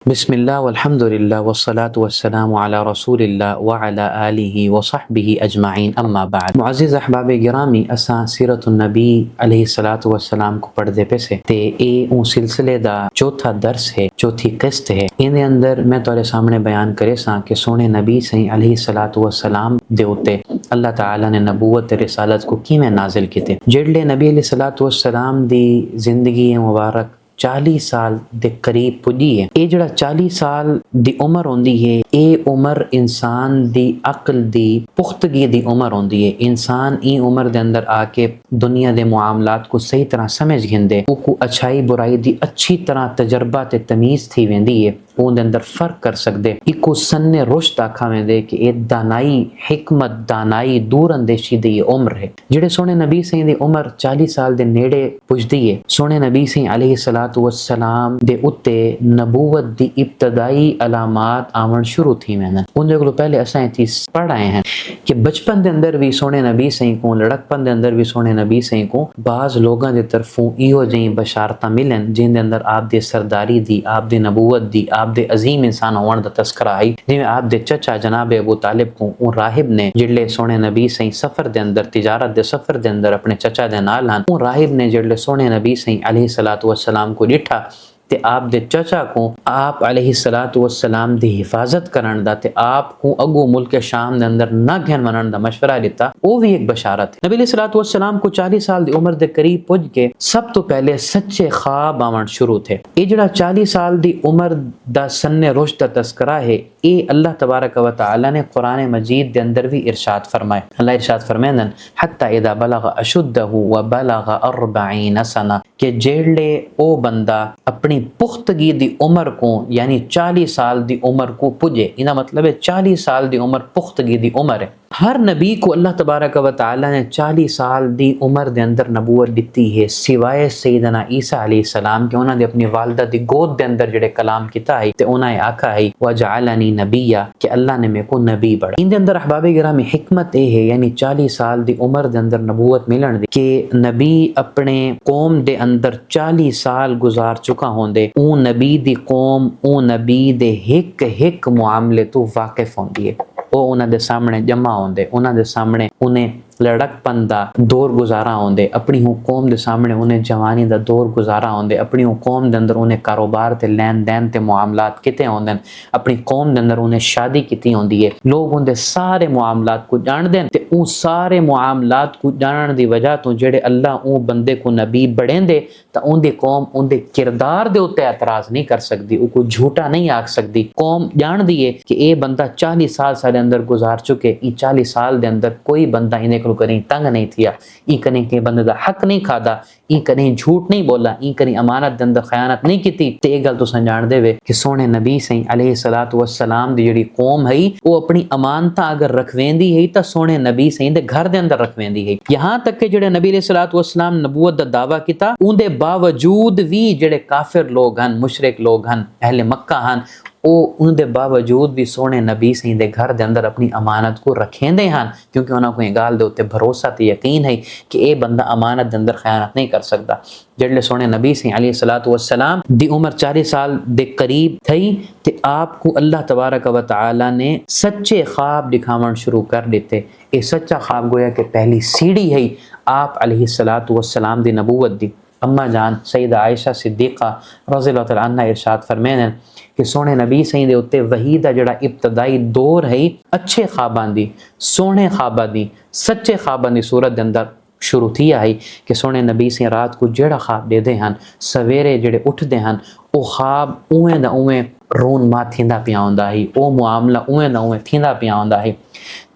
بسم اللہ والحمد للہ والصلاة والسلام علی رسول اللہ وعلی آلہ وصحبہ اجمعین اما بعد۔ معزز احباب گرامی، اساں سیرت النبی علیہ الصلوۃ والسلام کو پڑھ دے پیسے تے اے اون سلسلے دا چوتھا درس ہے، چوتھی قسط ہے۔ ان دے اندر میں تہاڈے سامنے بیان کرے ساں کہ سونے نبی صلی علیہ الصلوۃ والسلام دے اوتے اللہ تعالی نے نبوت تے رسالت کو کیویں نازل کیتے۔ جڑے نبی علیہ الصلوۃ والسلام دی زندگی مبارک 40 سال دے قریب پجی ہے۔ اے جڑا 40 سال دی عمر ہوندی ہے، اے عمر انسان دی عقل دی پختگی دی عمر ہوندی ہے۔ انسان ای عمر دے اندر آ کے دنیا دے معاملات کو صحیح طرح سمجھ گھندے، او کو اچھائی برائی دی اچھی طرح تجربہ تے تمیز تھی ویندی ہے، اون دے اندر فرق کر سکدے۔ ایکو سن رشد آکھا ویندے کہ اے دانائی، حکمت، دانائی، دور اندیشی دی عمر ہے۔ جڑے سونے نبی سے دی عمر 40 سال دے نیڑے پجدی ہے، سونے نبی سے علیہ الصلوۃ والسلام دے اتے نبوت دی ابتدائی علامات آمن شروع تھی میں نے ان کو پہلے اساں چیز پڑھ آئے ہیں کہ بچپن دے اندر بھی سونے نبی سے کو، لڑکپن دے اندر بھی سونے نبی سے کو بعض لوگاں دے طرفوں ایہو جہی بشارتاں ملن جن دے اندر آپ دی سرداری دی، آپ دی نبوت دی، آپ دے عظیم انسان ہون دا تذکرہ آئی، جویں آپ دے چچا جناب ابو طالب کو اون راہب نے جڑے سونے نبی سے سفر دے اندر، تجارت دے سفر دے اندر اپنے چچا دے نال ہن، اون راہب نے جڑے سونے نبی سے علیہ الصلوۃ والسلام کو ڈٹھا تے آپ دے چچا کو آپ علیہ الصلوۃ والسلام دی حفاظت کرن دا تے آپ کو اگو ملک شام دے اندر نہ گھن منن دا مشورہ دیتا، وہ بھی ایک بشارت ہے۔ نبی علیہ الصلوۃ والسلام کو 40 سال دی عمر دے قریب پہنچ کے سب تو پہلے سچے خواب آون شروع تھے۔ یہ جڑا 40 سال دی عمر دا سن رشد دا تذکرہ ہے، اے اللہ تبارک و تعالی نے قرآن مجید دے اندر بھی ارشاد فرمائے۔ اللہ ارشاد فرمائے حتی اذا بلغ اشدہ وبلغ 40 سنہ، کہ جیڑے او بندہ اپنی پختگی دی عمر کو یعنی 40 سال دی عمر کو پجے، انہا مطلب ہے 40 سال دی عمر پختگی دی عمر ہے۔ ہر نبی کو اللہ تبارک و تعالی نے 40 سال دی عمر دے اندر نبوت دیتی ہے، سوائے سیدنا عیسیٰ علیہ السلام کہ انہوں نے اپنی والدہ دی گود دے اندر جڑے کلام کیتا ہے تے انہوں نے آکھا ہے وَجَعَلَنِي نَبِيًّا، کہ اللہ نے میں کو نبی بڑھا۔ ان دے اندر احباب گرامی حکمت اے ہے، یعنی 40 سال دی عمر دے اندر نبوت ملن دی کہ نبی اپنے قوم دے اندر 40 سال گزار چکا ہوندے، اون نبی دی قوم اون نبی دے ہک معاملے تو واقف ہوندی ہے، وہ انہاں دے سامنے جمع ہوندے، انہاں دے سامنے انہیں لڑک پندہ دور گزارا ہوندے، اپنی قوم دے سامنے انہیں جوانی دا دور گزارا ہوندے، اپنی قوم دے اندر انہیں کاروبار تے لین دین تے معاملات کیتے ہوندے، اپنی قوم دے اندر انہیں شادی کیتی ہوندی ہے، لوگ ان دے سارے معاملات کو جان دیں تے ان سارے معاملات کو جانن دی وجہ تو جڑے اللہ اون بندے کو نبی بڑھیں دے تا ان دی قوم ان دے کردار دے اتے اعتراض نہیں کر سکتی، ان کو جھوٹا نہیں آکھ سکتی۔ قوم جان دیئے کہ اے بندہ 40 سال سارے اندر گزار چکے، ای 40 سال دے اندر کوئی بندہ انہیں کو کریں تنگ نہیں تھیا، ای کنیں کہ بندہ دا حق نہیں کھادا، ای کنیں جھوٹ نہیں بولا، ای کنیں امانت دے اندر خیانت نہیں کیتی۔ تے ایک گل تو سنجان دے وے کہ سونے نبی سے علیہ الصلوۃ والسلام دی جڑی قوم ہے وہ اپنی امانتاں اگر رکھویندی ہے تا سونے نبی سے دے گھر دے اندر رکھویندی ہے، یہاں تک کہ جڑے نبی علیہ الصلوۃ والسلام نبوت دا دعویٰ کیتا ان دے باوجود بھی جڑے کافر لوگ ہن، مشرک لوگ ہن، اہل مکہ ہن، او ان دے باوجود بھی سونے نبی سے دے گھر دے اندر اپنی امانت کو رکھیں دے ہن، کیونکہ انہاں کو یہ گال دے ہوتے بھروسہ تے یقین ہے کہ اے بندہ امانت دے اندر خیانت نہیں کر سکتا۔ جڑے سونے نبی سے علیہ الصلوۃ والسلام دی عمر 40 سال دے قریب تھی تے آپ کو اللہ تبارک و تعالی نے سچے خواب دکھاون شروع کر دیتے۔ اے سچا خواب گویا کہ پہلی سیڑھی ہے آپ علیہ الصلوۃ والسلام دی نبوت دی۔ اما جان سیدہ عائشہ صدیقہ رضی اللہ تعالیٰ عنہ ارشاد فرمائیں کہ سونے نبی سے دے اتے وحی دا جڑا ابتدائی دور ہے اچھے خواباں دی، سونے خواباں دی، سچے خواباں دی صورت دے اندر شروع تھی آئی کہ سونے نبی سے رات کو جڑا خواب دے دے ہن، سویرے جڑے اٹھ دے ہن، او خواب اویں دا اویں رون ما تھیندا پیا ہوندا ہے، او معاملہ اویں دا اویں تھیندا پیا ہوندا ہے۔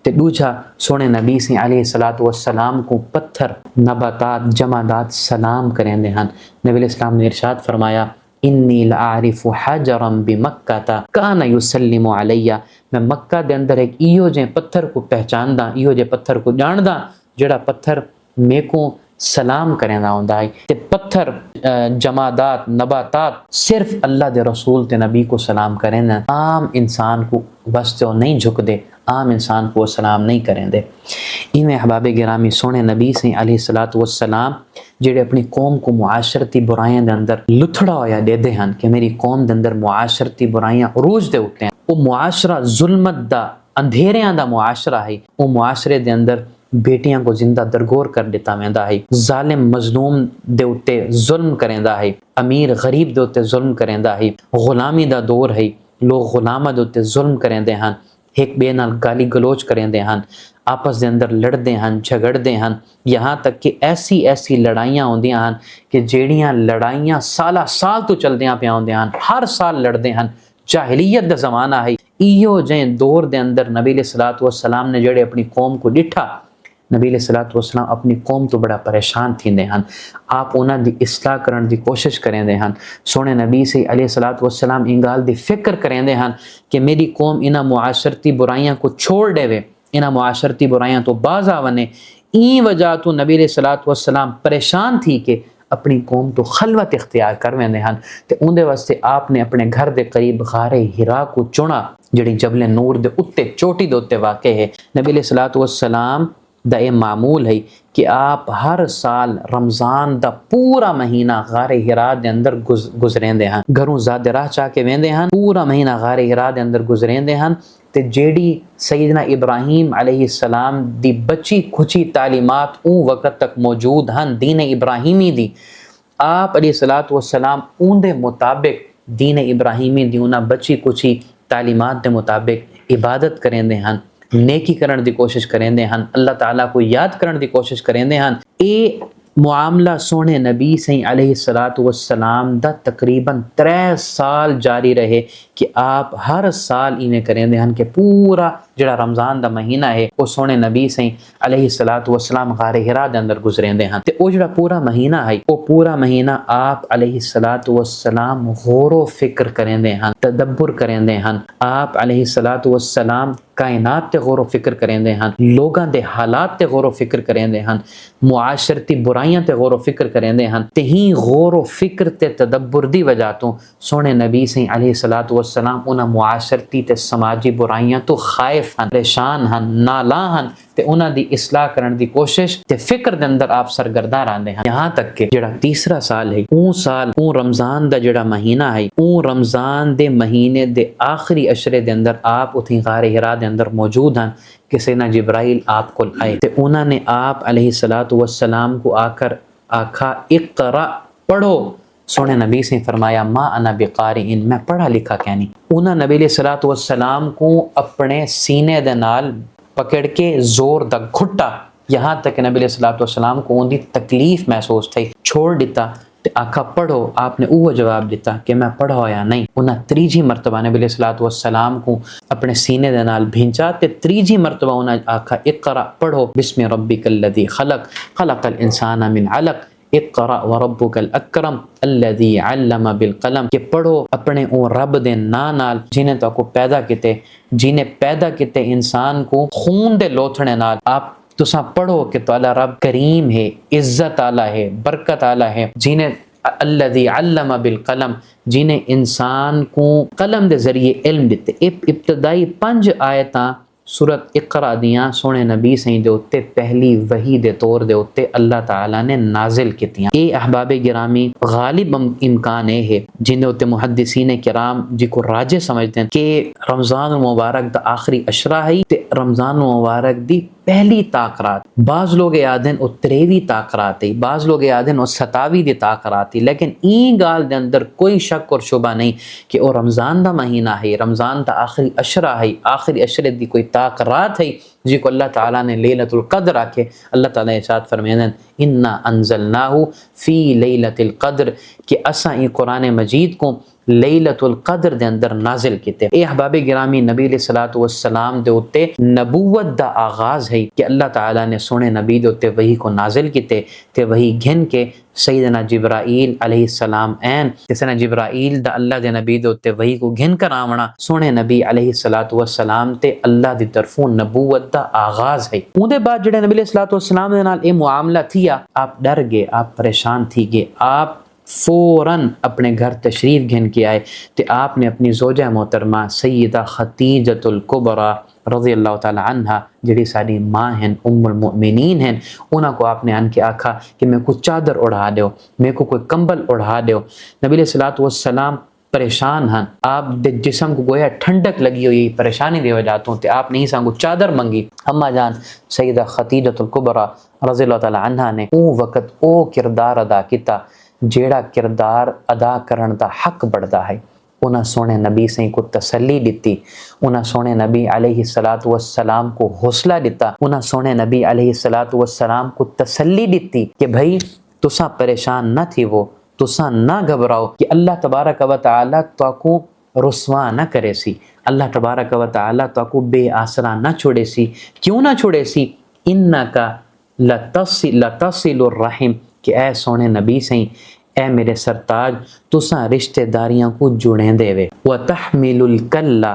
تے دوجا سونے نبی سے علیہ الصلوۃ والسلام کو پتھر، نباتات، جمادات سلام کریں دے ہن۔ نبی علیہ السلام نے ارشاد فرمایا انی لعارف حجرا بمکہ کان یسلم علی، میں مکہ دے اندر ایک ایو جے پتھر کو پہچان دا، ایو جے پتھر کو جان دا جڑا پتھر میں کو سلام کریں دا ہوندا ہے۔ تے پتھر، جمادات، نباتات صرف اللہ دے رسول تے نبی کو سلام کریں دا، عام انسان کو بس تو نہیں جھک دے، عام انسان کو وہ سلام نہیں کریں دے۔ ایویں احباب گرامی سونے نبی سے علیہ الصلوۃ والسلام جڑے اپنی قوم کو معاشرتی برائیاں دے اندر لتھڑا ہویا دے دے ہن کہ میری قوم دے اندر معاشرتی برائیاں عروج دے اٹھتے ہیں، وہ معاشرہ ظلمت دا اندھیریاں دا معاشرہ ہے، وہ معاشرے دے اندر بیٹیاں کو زندہ درگور کر دیتا ویندا ہے، ظالم مظلوم دے اتے ظلم کریندا ہے، امیر غریب دے اتے ظلم کریندا ہے، غلامی دا دور ہے، لوگ غلامہ دے اتے ظلم کریندے ہن، ایک بے نال گالی گلوچ کریندے ہن، آپس دے اندر لڑدے ہن، جھگڑدے ہن، یہاں تک کہ ایسی لڑائیاں ہوندیاں ہن کہ جیڑیاں لڑائیاں سالہ سال تو چلدیاں پیاں ہوندیاں ہن، ہر سال لڑدے ہن۔ جاہلیت دا زمانہ ہے، ایو جائیں دور دے اندر نبی علیہ الصلوۃ والسلام نے جڑے اپنی قوم کو ڈٹھا، نبی علیہ الصلوۃ والسلام اپنی قوم تو بڑا پریشان تھیندے ہن، آپ انہاں دی اصلاح کرن دی کوشش کریندے ہن۔ سونے نبی سے علیہ الصلوۃ والسلام انگال دی فکر کریندے ہن کہ میری قوم انہاں معاشرتی برائیاں کو چھوڑ دے وے، انہاں معاشرتی برائیاں تو باز آونے۔ این وجہ تو نبی علیہ الصلوۃ والسلام پریشان تھی کہ اپنی قوم تو خلوت اختیار کر ویندے ہن، تے اون دے واسطے آپ نے اپنے گھر دے قریب غار ہرا کو چنا، جڑی جبل نور دے اتے چوٹی دے اتے واقع ہے۔ نبی علیہ الصلوۃ والسلام دا یہ معمول ہے کہ آپ ہر سال رمضان دا پورا مہینہ غار ہرا دے اندر گزریندے ہن، گھروں زیادہ راہ چاہ کے ویندے ہن، پورا مہینہ غار ہرا دے اندر گزریندے ہن، تے جیڑی سیدنا ابراہیم علیہ السلام دی بچی کھچی تعلیمات اون وقت تک موجود ہن دین ابراہیمی دی، آپ علیہ الصلوۃ والسلام اون دے مطابق دین ابراہیمی دی انہاں بچی کچھی تعلیمات دے مطابق عبادت کریندے ہن، نیکی کرن دی کوشش کریندے ہن، اللہ تعالیٰ کو یاد کرن دی کوشش کریندے ہن۔ اے معاملہ سونے نبی صلی علیہ الصلوۃ والسلام دا تقریباً 3 سال جاری رہے کہ آپ ہر سال ایویں کریندے ہن کہ پورا جڑا رمضان دا مہینہ ہے وہ سونے نبی صلی علیہ الصلوۃ والسلام غار ہرا دے اندر گزریندے ہن، تے او جڑا پورا مہینہ ہے وہ پورا مہینہ آپ علیہ الصلوۃ والسلام غور و فکر کریندے ہن، تدبر کریندے ہن، آپ علیہ الصلوۃ والسلام کائنات تے غور و فکر کریندے ہن، لوگاں دے حالات تے غور و فکر کریندے ہن، معاشرتی برائیاں تے غور و فکر کریندے ہن، تے ہی غور و فکر تے تدبر دی وجہ تو سونے نبی صلی علیہ الصلوۃ والسلام انہاں معاشرتی تے سماجی برائیاں تو خائف ہن، پریشان ہن، نالاں ہن، تے انہاں دی اصلاح کرن دی کوشش تے فکر دے اندر آپ سرگرداں رہندے ہن۔ یہاں تک کہ جڑا تیسرا سال ہے اون رمضان دا جڑا مہینہ ہے، اون رمضان دے مہینے دے آخری عشرے دے اندر آپ اتھی غار ہرا دے اندر موجود ہیں کہ سیدنا جبرائیل آپ کو آئے، تے انہوں نے آپ علیہ الصلوۃ والسلام کو آ کر آکھا اقرأ پڑھو، سونے نبی سے فرمایا ما انا بقارئ، میں پڑھا لکھا کیا نہیں۔ انہوں نے نبی علیہ الصلوۃ والسلام کو اپنے سینے دے نال پکڑ کے زور دا گھٹا، یہاں تک کہ نبی علیہ الصلوۃ والسلام کو ان دی تکلیف محسوس تھی، چھوڑ دیتا تے آکھا پڑھو، آپ نے وہ جواب دیتا کہ میں پڑھا یا نہیں۔ انہاں تریجی مرتبہ نبی علیہ الصلوۃ والسلام کو اپنے سینے دے نال بھینچا تے تریجی مرتبہ انہاں آکھا اقرأ پڑھو بسم ربک الذی خلق خلق الانسان من علق اقرأ وربک الاکرم الذی علم بالقلم، کہ پڑھو اپنے اون رب دے نال جنہیں تو کو پیدا کیتے، جنہیں پیدا کیتے انسان کو خون دے لوتھنے نال، آپ تساں پڑھو کہ تعالی رب کریم ہے، عزت آلہ ہے، برکت آلہ ہے، جنہیں الذی علم بالقلم، جنہیں انسان کو قلم دے ذریعے علم دیتے۔ ابتدائی 5 آیتاں سورت اقرا دیاں سونے نبی سہیں دے اتے پہلی وحی دے طور دے اتے اللہ تعالیٰ نے نازل کیتیاں۔ اے احباب گرامی غالب امکان ہے جن دے اتے محدثین کرام جی کو راجع سمجھتے ہیں کہ رمضان المبارک دا آخری عشرہ ہے تے رمضان المبارک دی پہلی تاقرات، بعض لوگ یادن او 23ویں تاقرات ہے، بعض لوگ یادن او 27ویں دی تاقرات ہے، لیکن این گال دے اندر کوئی شک اور شبہ نہیں کہ او رمضان دا مہینہ ہے، رمضان دا آخری عشرہ ہے، آخری عشرے دی کوئی تاقرات ہے جی کو اللہ تعالیٰ نے لیلۃ القدر آکے اللہ تعالیٰ ارشاد فرمائیں انا انزلناہ فی لیلۃ القدر، کہ اساں یہ قرآن مجید کو لیلۃ القدر دے اندر نازل کیتے۔ اے احباب گرامی نبی علیہ الصلوۃ والسلام دے اتے نبوت دا آغاز ہے کہ اللہ تعالیٰ نے سونے نبی دے اتے وحی کو نازل کیتے تے وحی گھن کے سیدنا جبرائیل علیہ السلام این سیدنا جبرائیل دا اللہ دے نبی دے اتے وحی کو گھن کر آونا سونے نبی علیہ الصلوۃ والسلام تے اللہ دی طرفوں نبوت دا آغاز ہے۔ اون دے بعد جڑے نبی علیہ الصلوۃ والسلام دے نال اے معاملہ تھیا، آپ ڈر گئے، آپ پریشان تھی گئے، آپ فوراً اپنے گھر تشریف گھن کے آئے تو آپ نے اپنی زوجہ محترمہ سیدہ خدیجۃ الکبریٰ رضی اللہ تعالی عنہ جڑی ساری ماں ہیں، ام المؤمنین ہیں، انہاں کو آپ نے آن کے آکھا کہ میں کو چادر اڑھا دیو، میں کو کوئی کمبل اڑھا دیو۔ نبی علیہ الصلوۃ والسلام پریشان ہیں، آپ دے جسم کو گویا ٹھنڈک لگی ہوئی پریشانی دے وجہ تو آپ نہیں سانگو چادر منگی۔ اما جان سیدہ خدیجۃ الکبریٰ رضی اللہ تعالی عنہ نے او وقت او کردار ادا کیتا جیڑا کردار ادا کرن دا حق بڑھدا ہے۔ انہاں سونے نبی سے کو تسلی دیتی، انہاں سونے نبی علیہ الصلوۃ والسلام کو حوصلہ دیتا، انہاں سونے نبی علیہ الصلوۃ والسلام کو تسلی دیتی کہ بھائی تساں پریشان نہ تھی، وہ تساں نہ گھبراؤ کہ اللہ تبارک و تعالی تو کو رسوا نہ کرے سی، اللہ تبارک و تعالی تو کو بے آسرا نہ چھوڑے سی۔ کیوں نہ چھوڑے سی؟ انکا لتصل الرحم، کہ اے سونے نبی سے اے میرے سرتاج تساں رشتہ داریاں کو جڑیں دے وے، وتحمل الکلہ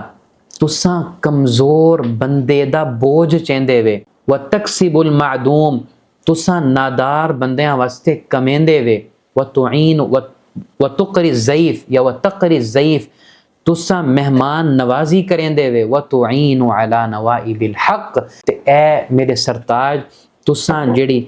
تساں کمزور بندے دا بوجھ چیندے وے، وتکسب المعدوم تساں نادار بندیاں واسطے کمیندے وے، وتعین وتقری الضیف یا وتقری الضیف تساں مہمان نوازی کریں دے وے، وتعین علی نوائب الحق تے اے میرے سرتاج تساں جڑی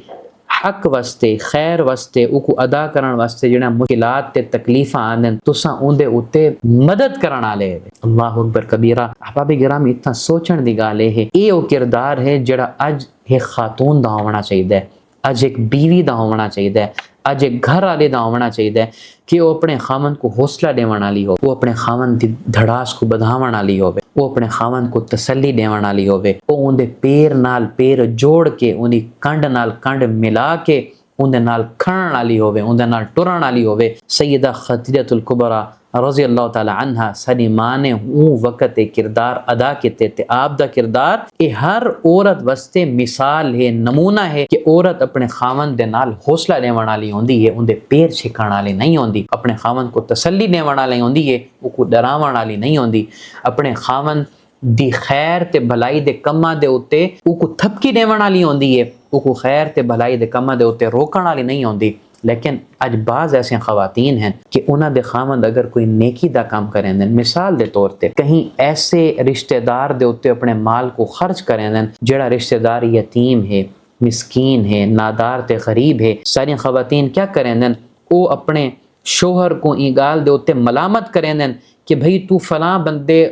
حق واسطے خیر واسطے او کو ادا کرن واسطے جڑا مشکلات تے تکلیفاں آندن تساں اون دے اوتے مدد کرن والے۔ اللہ اکبر کبیرہ۔ احباب گرامی اتنا سوچن دی گل ہے، اے او کردار ہے جڑا اج ایک خاتون دا ہونا چاہیے، اج ایک بیوی دا ہونا چاہیے، اج ایک گھر والے دا ہونا چاہیے کہ وہ اپنے خاوند کو حوصلہ دیون والی ہو، وہ اپنے خاوند دی دھڑاس کو بدھاون والی ہو، وہ اپنے خاوند کو تسلی دیون والی ہو، وہ اون دے پیر نال پیر جوڑ کے اون دی کنڈ نال کنڈ ملا کے اون دے نال کھڑن والی ہوے، اون دے نال ٹرن والی ہوے۔ سیدہ خدیجۃ الکبریٰ رضی اللہ تعالی عنہ ساری ماں نے اون وقت کردار ادا کیتے تے آپ دا کردار اے ہر عورت واسطے مثال ہے، نمونہ ہے کہ عورت اپنے خاوند دے نال حوصلہ دیون والی ہوندی ہے، اون دے پیر چھکن والی نہیں ہوندی، اپنے خاوند کو تسلی دیون والی ہوندی ہے، او کو ڈراون والی نہیں ہوندی، اپنے خاوند دی خیر تے بھلائی دے کماں دے اوتے او کو تھپکی دیون والی ہوندی ہے، او کو خیر تے بھلائی دے کماں دے اوتے روکن والی نہیں ہوندی۔ لیکن اج بعض ایسے خواتین ہیں کہ انہاں دے خاوند اگر کوئی نیکی دا کام کریں دیں، مثال دے طور تے کہیں ایسے رشتہ دار دے اوتے اپنے مال کو خرچ کریں دیں جڑا رشتہ دار یتیم ہے، مسکین ہے، نادار تے غریب ہے، ساری خواتین کیا کریں دیں؟ او اپنے شوہر کو این گال دے اوتے ملامت کریں دیں کہ بھئی تو فلاں بندے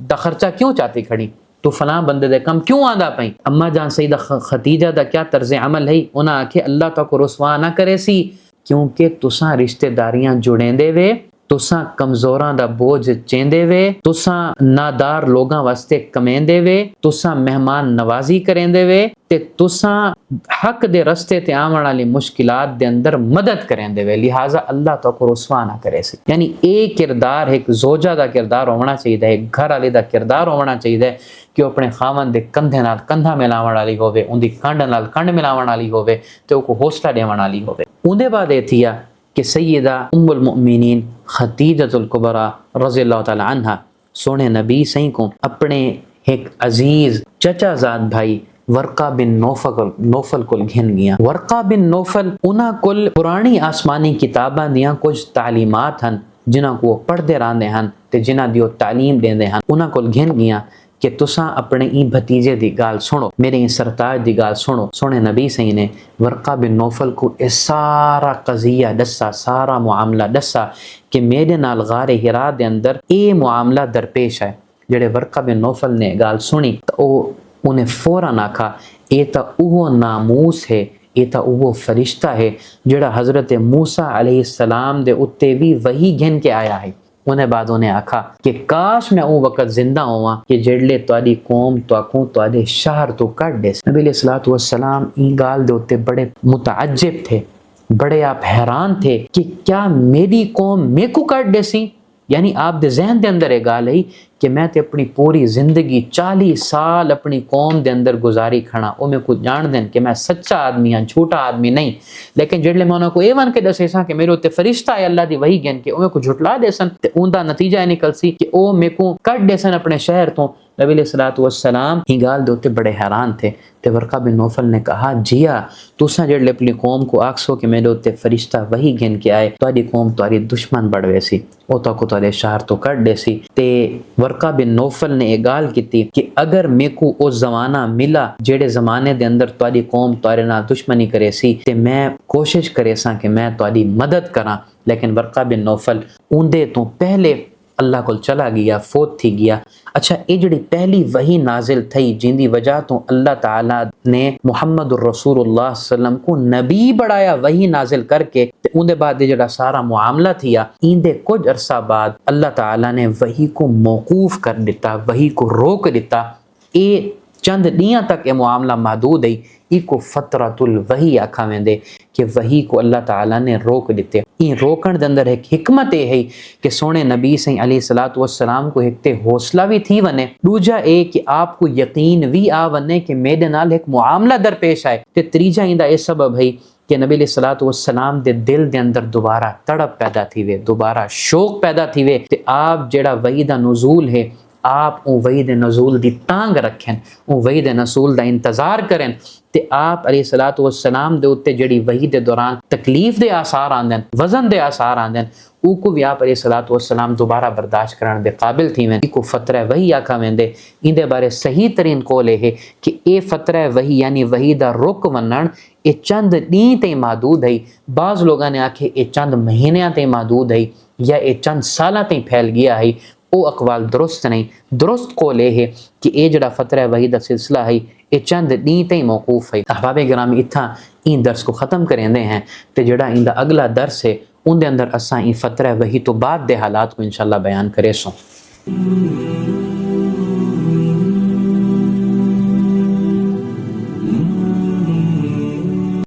دا خرچہ کیوں چاہتی کھڑی، تو فلاں بندے دے کم کیوں آندا پئی؟ اما جان سیدہ خدیجہ دا کیا طرز عمل ہے؟ انہاں آکھے اللہ تو کو رسوا نہ کرے سی، کیونکہ تساں رشتہ داریاں جڑیں دے وے، تساں کمزوراں دا بوجھ چیندے وے، تساں نادار لوگاں واسطے کمیندے وے، تساں مہمان نوازی کریندے وے تے تساں حق دے رستے تے آون والی مشکلات دے اندر مدد کریندے وے، لہٰذا اللہ تو کو رسوا نہ کرے سی۔ یعنی ایک کردار ایک زوجہ دا کردار ہونا چاہیے، ایک گھر والے دا کردار ہونا چاہیے کہ وہ اپنے خاوند دے کندھے نال کندھا ملاون والی ہوے، اون دی کنڈ نال کنڈ ملاون والی ہوے تے او کو حوصلہ دیون والی ہوے۔ اون دے بعد اے تھیا کہ سیدہ ام المؤمنین خدیجۃ الکبریٰ رضی اللہ تعالی عنہ سونے نبی سہیں کو اپنے ایک عزیز چچا زاد بھائی ورقہ بن نوفل کل گھن گیا۔ ورقہ بن نوفل انہاں کل پرانی آسمانی کتاباں دیاں کچھ تعلیمات ہن جنہاں کو وہ پڑھتے راندے ہن تے جنہاں دی وہ تعلیم دیندے ہن، انہاں کل گھن گیا کہ تساں اپنے این بھتیجے دی گال سنو، میرے این سرتاج دی گال سنو۔ سونے نبی صحیح نے ورقہ بن نوفل کو اس سارا قضیہ دسا، سارا معاملہ دسا کہ میرے نال غار ہرا دے اندر اے معاملہ درپیش ہے۔ جڑے ورقہ بن نوفل نے گال سنی تو انہیں فوراً آکھا اے تا اوہ ناموس ہے، اے تا اوہ فرشتہ ہے جڑا حضرت موسیٰ علیہ السلام دے اتے بھی وہی گھن کے آیا ہے۔ انہیں بعد انہیں آکھا کہ کاش میں اون وقت زندہ ہوا کہ جڑلے تواڈی قوم تواڈے شہر تو کٹ دے۔ نبی علیہ الصلوۃ والسلام این گال دے اوتے بڑے متعجب تھے، بڑے آپ حیران تھے کہ کیا میری قوم میں کو کٹ دے سی؟ یعنی آپ دے ذہن دے اندر ایک گال ہے کہ میں تے اپنی پوری زندگی 40 سال اپنی قوم دے اندر گزاری کھڑا، او میں کو جان دین کہ میں سچا آدمی ہاں، جھوٹا آدمی نہیں، لیکن جڑلے میں انہاں کو اے ون کے دسے ساں کہ میرے اوتے فرشتہ ہے اللہ دی وحی گن کے او میں کو جھٹلا دے سن تے اون دا نتیجہ اے نکل سی کہ او میں کو کٹ دے سن اپنے شہر تو نبی علیہ الصلوۃ والسلام ہی گال دے اوتے بڑے حیران تھے تے ورقہ بن نوفل نے کہا جیا تساں جڑے اپنی قوم کو آکسو کہ میرے اوتے فرشتہ وہی گن کے آئے تہاڈی قوم تہاڈی دشمن بڑھوے سی او تاکو تہاڈے شہر تو کڈ دے سی تے ورقہ بن نوفل نے یہ گال کیتی کہ اگر میکو او زمانہ ملا جڑے زمانے دے اندر تہاڈی قوم تہاڈے نال دشمنی کرے سی تے میں کوشش کرے ساں کہ میں تہاڈی مدد کراں، لیکن ورقہ بن نوفل اوندے تو پہلے اللہ کو چلا گیا، فوت تھی گیا۔ اچھا یہ جڑی پہلی وحی نازل تھی جن دی وجہ تو اللہ تعالیٰ نے محمد الرسول اللہ صلی اللہ علیہ وسلم کو نبی بڑھایا وحی نازل کر کے، ان دے بعد جڑا سارا معاملہ تھیا ان دے کچھ عرصہ بعد اللہ تعالیٰ نے وحی کو موقوف کر دیتا، وحی کو روک دیتا۔ یہ چند دیاں تک یہ معاملہ محدود ہے، ای کو فترۃ الوحی آکھا ویندے کہ وحی کو اللہ تعالیٰ نے روک دیتے۔ این روکن دے اندر ایک حکمت یہ ہے کہ سونے نبی صلی علیہ الصلوۃ والسلام کو ایک تے حوصلہ بھی تھی ونے، دوجا اے کہ آپ کو یقین بھی آ ونے کہ میرے نال ایک معاملہ درپیش آئے، تے تریجا ایندا یہ سبب ہے کہ نبی علیہ الصلوۃ والسلام دے دل دے اندر دوبارہ تڑپ پیدا تھی وے، دوبارہ شوق پیدا تھی وے تے آپ جڑا وحی دا نزول ہے آپ اون وحی دے نزول دی تانگ رکھیں، اون وحی دے نزول دا انتظار کریں تے آپ علیہ الصلوۃ والسلام دے اوتے جڑی وحی دے دوران تکلیف دے آثار آندن، وزن دے آثار آندن، او کو بھی آپ علیہ الصلوۃ والسلام دوبارہ برداشت کرن دے قابل تھی وین۔ کو فترہ وحی آکھا ویندے، ان دے بارے صحیح ترین قول ہے کہ اے فترہ وحی یعنی وحی دا رک ونن اے چند دین تے محدود ہے، بعض لوگاں نے آکھے اے چند مہینیاں تے محدود ہے یا اے چند سالاں تے پھیل گیا ہے، او اقوال درست نہیں۔ درست قول ہے کہ اے جڑا فترہ وحی دا سلسلہ ہے اے چند دین تے موقوف ہے۔ احباب گرامی اتھا این درس کو ختم کریندے ہیں تے جڑا این دا اگلا درس ہے ان دے اندر اساں این فترہ وحی تو بعد دے حالات کو انشاءاللہ بیان کرے سوں۔